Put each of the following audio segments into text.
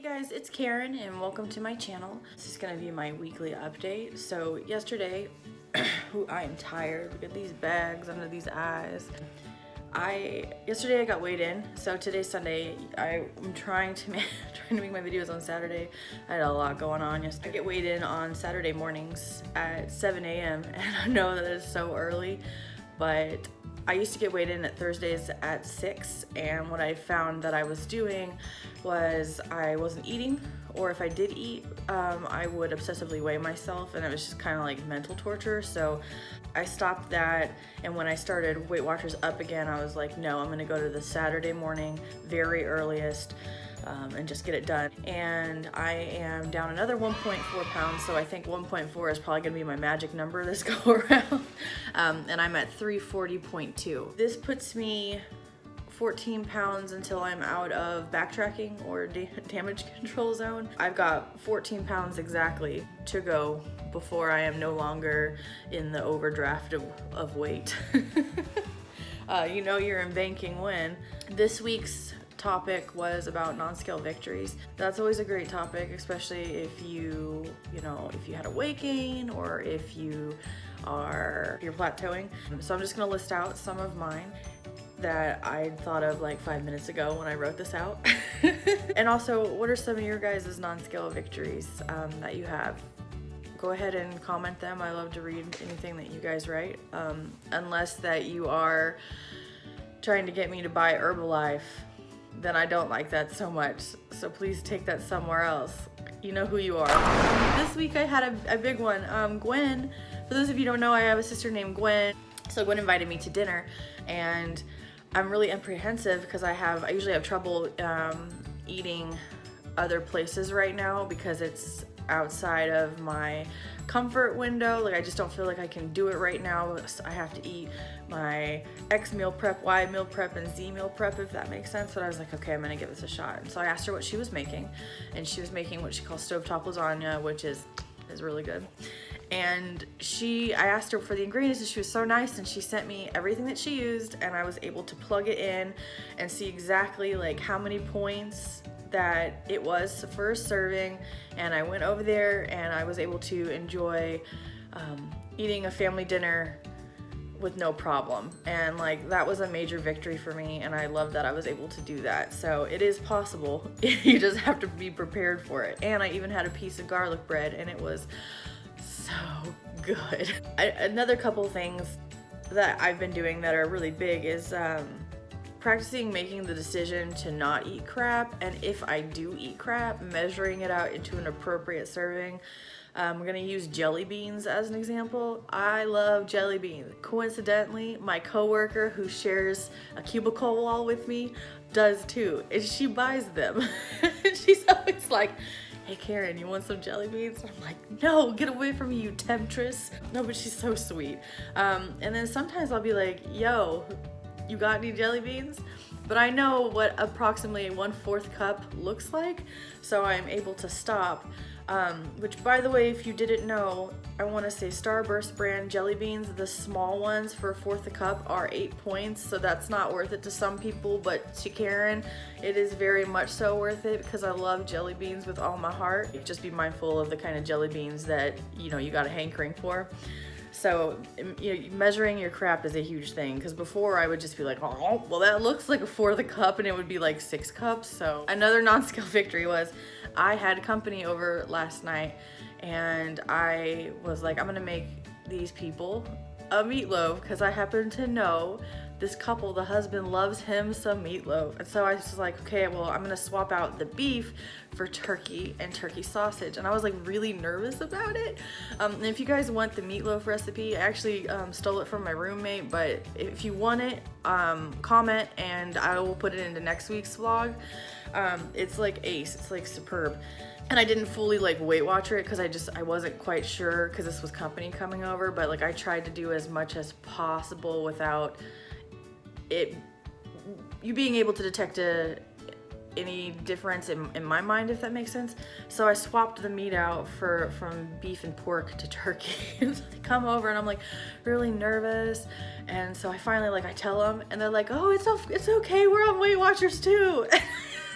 Hey guys, it's Karen and welcome to my channel. This is going to be my weekly update. So yesterday, I am tired. Look at these bags under these eyes. Yesterday I got weighed in. So today's Sunday. I'm trying to make my videos on Saturday. I had a lot going on yesterday. I get weighed in on Saturday mornings at 7 a.m. and I know that it's so early, but I used to get weighed in at Thursdays at 6, and what I found that I was doing was I wasn't eating, or if I did eat, I would obsessively weigh myself, and it was just kind of like mental torture. So I stopped that, and when I started Weight Watchers up again, I was like, no, I'm gonna go to the Saturday morning, very earliest, and just get it done. And I am down another 1.4 pounds, so I think 1.4 is probably gonna be my magic number this go around. And I'm at 340.2. This puts me 14 pounds until I'm out of backtracking or damage control zone. I've got 14 pounds exactly to go before I am no longer in the overdraft of weight. You know you're in banking when. This week's topic was about non-scale victories. That's always a great topic, especially if you're had a weight gain or if you're plateauing. So I'm just gonna list out some of mine that I thought of like 5 minutes ago when I wrote this out. And also, what are some of your guys' non-scale victories that you have? Go ahead and comment them. I love to read anything that you guys write, unless that you are trying to get me to buy Herbalife. Then I don't like that so much. So please take that somewhere else. You know who you are. This week I had a big one. Gwen, for those of you who don't know, I have a sister named Gwen. So Gwen invited me to dinner, and I'm really apprehensive because I usually have trouble eating other places right now because it's outside of my comfort window. Like, I just don't feel like I can do it right now. I have to eat my X meal prep, Y meal prep, and Z meal prep, if that makes sense. But I was like, okay, I'm gonna give this a shot. And so I asked her what she was making, and she was making what she calls stovetop lasagna, which is really good. And I asked her for the ingredients, and she was so nice, and she sent me everything that she used, and I was able to plug it in and see exactly like how many points that it was for a serving. And I went over there and I was able to enjoy eating a family dinner with no problem, and like that was a major victory for me, and I love that I was able to do that. So it is possible. You just have to be prepared for it. And I even had a piece of garlic bread, and it was so good. Another couple things that I've been doing that are really big is practicing making the decision to not eat crap, and if I do eat crap, measuring it out into an appropriate serving. We're gonna use jelly beans as an example. I love jelly beans. Coincidentally, my coworker who shares a cubicle wall with me does too, and she buys them. She's always like, hey Karen, you want some jelly beans? I'm like, no, get away from me, you temptress. No, but she's so sweet. And then sometimes I'll be like, yo, you got any jelly beans? But I know what approximately a 1/4 cup looks like, so I'm able to stop. Which, by the way, if you didn't know, I want to say Starburst brand jelly beans, the small ones for 1/4 a cup are 8 points, so that's not worth it to some people, but to Karen, it is very much so worth it because I love jelly beans with all my heart. Just be mindful of the kind of jelly beans that, you got a hankering for. So measuring your crap is a huge thing, because before I would just be like, oh, well, that looks like a 1/4 cup, and it would be like 6 cups. So another non-scale victory was I had company over last night, and I was like, I'm gonna make these people a meatloaf because I happen to know this couple, the husband loves him some meatloaf. And so I was like, okay, well, I'm gonna swap out the beef for turkey and turkey sausage. And I was like really nervous about it. And if you guys want the meatloaf recipe, I actually stole it from my roommate, but if you want it, comment and I will put it into next week's vlog. It's like ace, it's like superb. And I didn't fully like Weight Watcher it because I wasn't quite sure because this was company coming over, but like I tried to do as much as possible without you being able to detect any difference in my mind, if that makes sense. So I swapped the meat out from beef and pork to turkey. And so they come over and I'm like really nervous, and so I finally I tell them, and they're like, oh, it's okay, we're on Weight Watchers too.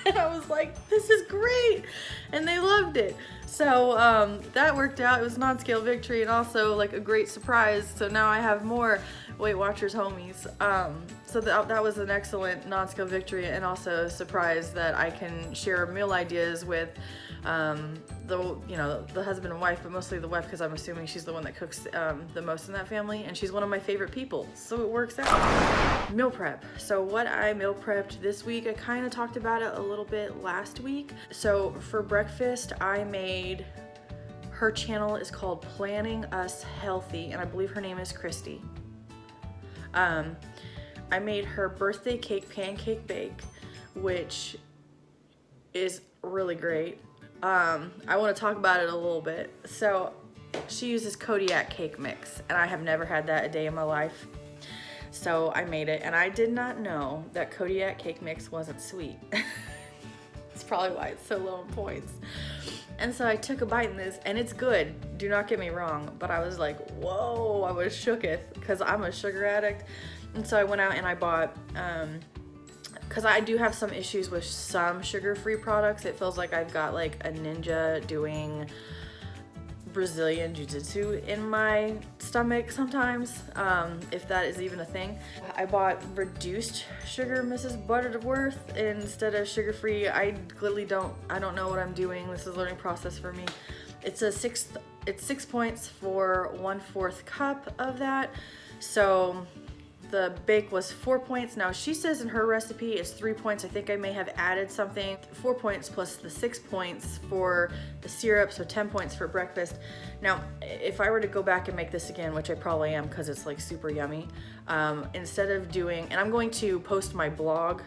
And I was like, this is great. And they loved it. So that worked out. It was a non-scale victory and also like a great surprise. So now I have more Weight Watchers homies. So that was an excellent non-scale victory and also a surprise that I can share meal ideas with the husband and wife, but mostly the wife because I'm assuming she's the one that cooks the most in that family, and she's one of my favorite people, so it works out. Meal prep. So what I meal prepped this week, I kind of talked about it a little bit last week. So for breakfast, I made, her channel is called Planning Us Healthy, and I believe her name is Christy. I made her birthday cake pancake bake, which is really great. I want to talk about it a little bit. So she uses Kodiak cake mix, and I have never had that a day in my life. So I made it, and I did not know that Kodiak cake mix wasn't sweet. It's probably why it's so low in points. And so I took a bite in this, and it's good. Do not get me wrong, but I was like, whoa, I was shooketh because I'm a sugar addict. And so I went out and I bought, because I do have some issues with some sugar-free products. It feels like I've got like a ninja doing Brazilian jiu-jitsu in my stomach sometimes, if that is even a thing. I bought reduced sugar Mrs. Butterworth instead of sugar-free. I don't know what I'm doing. This is a learning process for me. It's 6 points for 1/4 cup of that. So the bake was 4 points. Now she says in her recipe it's 3 points. I think I may have added something. 4 points plus the 6 points for the syrup, so 10 points for breakfast. Now, if I were to go back and make this again, which I probably am because it's like super yummy, instead of doing, and I'm going to post my blog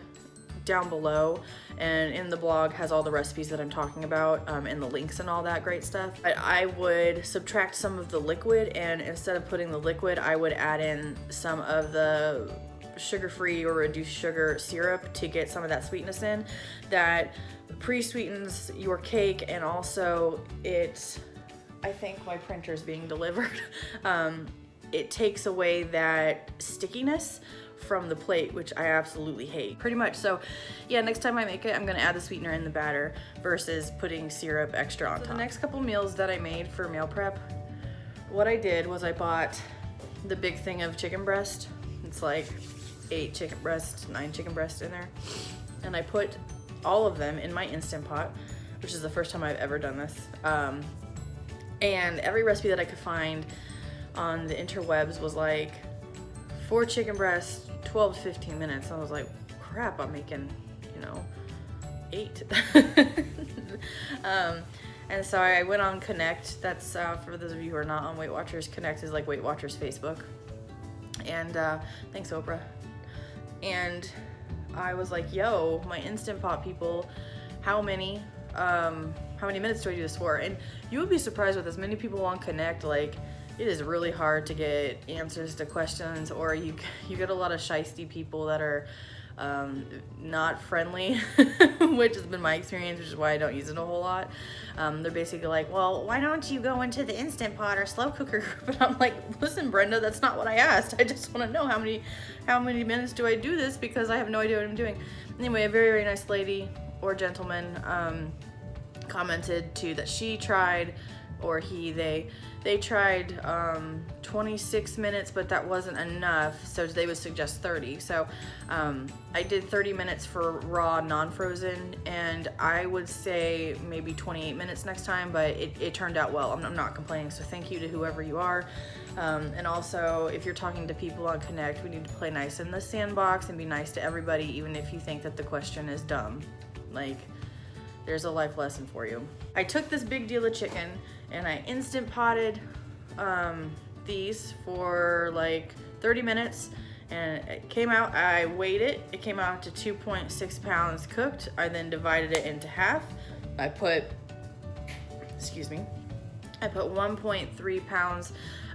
down below, and in the blog has all the recipes that I'm talking about, and the links and all that great stuff. I would subtract some of the liquid, and instead of putting the liquid, I would add in some of the sugar-free or reduced sugar syrup to get some of that sweetness in. That pre-sweetens your cake, and also I think my printer's being delivered. It takes away that stickiness from the plate, which I absolutely hate. Pretty much. So yeah, next time I make it, I'm gonna add the sweetener in the batter versus putting syrup extra on top. The next couple meals that I made for meal prep, what I did was I bought the big thing of chicken breast. It's like 8 chicken breasts, 9 chicken breasts in there. And I put all of them in my Instant Pot, which is the first time I've ever done this. And every recipe that I could find on the interwebs was like 4 chicken breasts, 12 to 15 minutes. I was like, crap, I'm making, 8. And so I went on Connect. That's for those of you who are not on Weight Watchers. Connect is like Weight Watchers Facebook. And thanks, Oprah. And I was like, yo, my Instant Pot people, how many minutes do I do this for? And you would be surprised with as many people on Connect, like, it is really hard to get answers to questions, or you get a lot of shiesty people that are not friendly, which has been my experience, which is why I don't use it a whole lot. They're basically like, well, why don't you go into the Instant Pot or slow cooker group? And I'm like, listen, Brenda, that's not what I asked. I just want to know how many minutes do I do this, because I have no idea what I'm doing. Anyway, a very, very nice lady or gentleman commented too that she tried, or they tried 26 minutes, but that wasn't enough, so they would suggest 30. So I did 30 minutes for raw, non-frozen, and I would say maybe 28 minutes next time, but it turned out well. I'm not complaining, so thank you to whoever you are. And also, if you're talking to people on Connect, we need to play nice in the sandbox and be nice to everybody, even if you think that the question is dumb. Like, there's a life lesson for you. I took this big deal of chicken and I Instant Potted these for like 30 minutes, and it came out, I weighed it came out to 2.6 pounds cooked. I then divided it into half. I put 1.3 pounds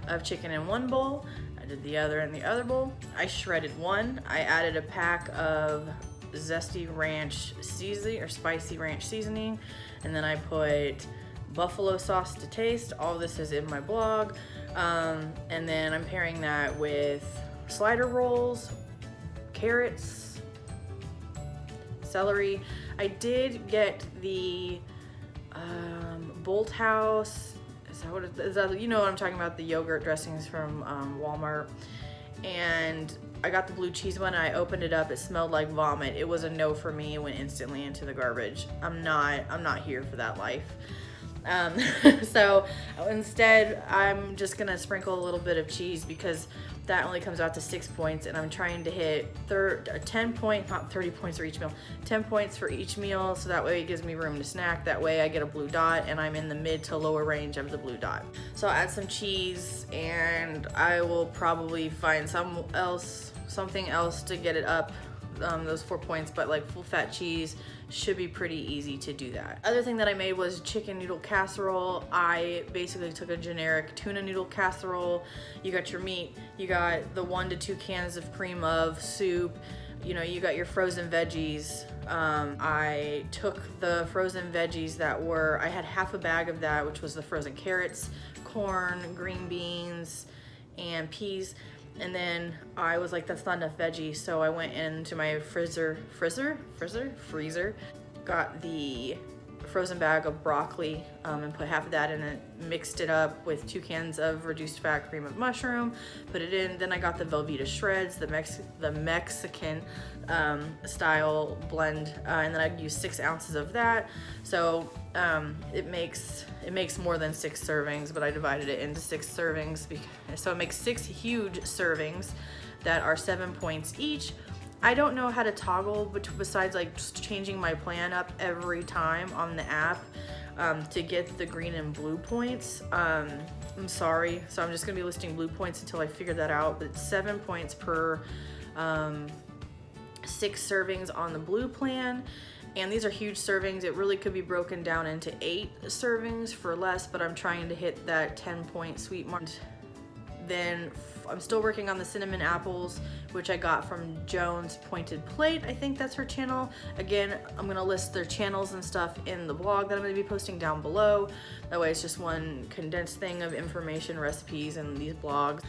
of chicken in one bowl. I did the other in the other bowl. I shredded one. I added a pack of zesty ranch seasoning or spicy ranch seasoning, and then I put buffalo sauce to taste. All this is in my blog. And then I'm pairing that with slider rolls, carrots, celery. I did get the Bolt House. Is that what it is? You know what I'm talking about? The yogurt dressings from Walmart. And I got the blue cheese one. And I opened it up. It smelled like vomit. It was a no for me. It went instantly into the garbage. I'm not here for that life. So instead, I'm just gonna sprinkle a little bit of cheese because that only comes out to 6 points, and I'm trying to hit 10 points, not 30 points for each meal, 10 points for each meal, so that way it gives me room to snack. That way I get a blue dot, and I'm in the mid to lower range of the blue dot. So I'll add some cheese, and I will probably find something else to get it up, those 4 points, but like full fat cheese should be pretty easy to do that. Other thing that I made was chicken noodle casserole. I basically took a generic tuna noodle casserole. You got your meat, you got the 1 to 2 cans of cream of soup, you know, you got your frozen veggies. I took the frozen veggies I had half a bag of that, which was the frozen carrots, corn, green beans, and peas. And then I was like, that's not enough veggies, so I went into my freezer, got the frozen bag of broccoli and put half of that in it, mixed it up with 2 cans of reduced fat cream of mushroom, put it in. Then I got the Velveeta shreds, the Mexican style blend, and then I used 6 ounces of that. So it makes more than 6 servings, but I divided it into 6 servings, so it makes 6 huge servings that are 7 points each. I don't know how to toggle besides like just changing my plan up every time on the app to get the green and blue points. I'm sorry, so I'm just gonna be listing blue points until I figure that out, but it's 7 points per 6 servings on the blue plan. And these are huge servings. It really could be broken down into 8 servings for less, but I'm trying to hit that 10-point sweet mark. Then I'm still working on the cinnamon apples, which I got from Joan's Pointed Plate. I think that's her channel. Again, I'm gonna list their channels and stuff in the blog that I'm gonna be posting down below. That way it's just one condensed thing of information, recipes, and these blogs.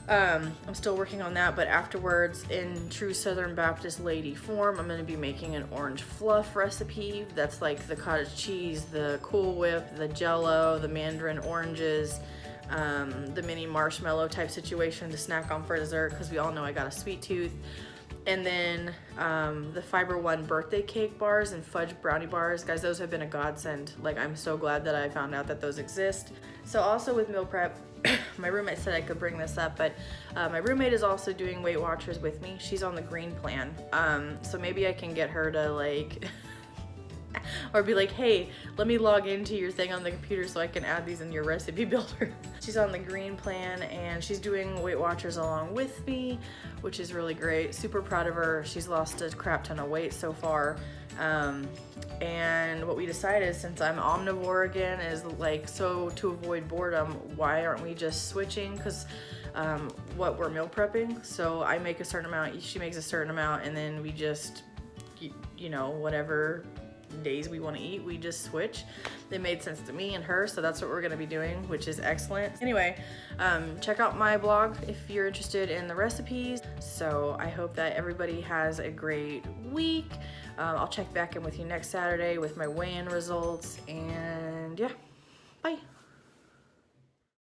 I'm still working on that, but afterwards, in true Southern Baptist lady form, I'm gonna be making an orange fluff recipe. That's like the cottage cheese, the Cool Whip, the Jello, the mandarin oranges, the mini marshmallow type situation to snack on for dessert, because we all know I got a sweet tooth. And then the Fiber One birthday cake bars and fudge brownie bars. Guys, those have been a godsend. Like, I'm so glad that I found out that those exist. So also with meal prep, my roommate said I could bring this up, but my roommate is also doing Weight Watchers with me. She's on the green plan. So maybe I can get her to like, or be like, hey, let me log into your thing on the computer so I can add these in your recipe builder. She's on the green plan and she's doing Weight Watchers along with me, which is really great. Super proud of her. She's lost a crap ton of weight so far. And what we decided is, since I'm omnivore again, is like, so to avoid boredom, why aren't we just switching? Because what we're meal prepping, so I make a certain amount, she makes a certain amount, and then we just, you know, whatever days we want to eat, we just switch. It made sense to me and her, so that's what we're going to be doing, which is excellent. Anyway, check out my blog if you're interested in the recipes. So I hope that everybody has a great week. I'll check back in with you next Saturday with my weigh-in results, and yeah, bye.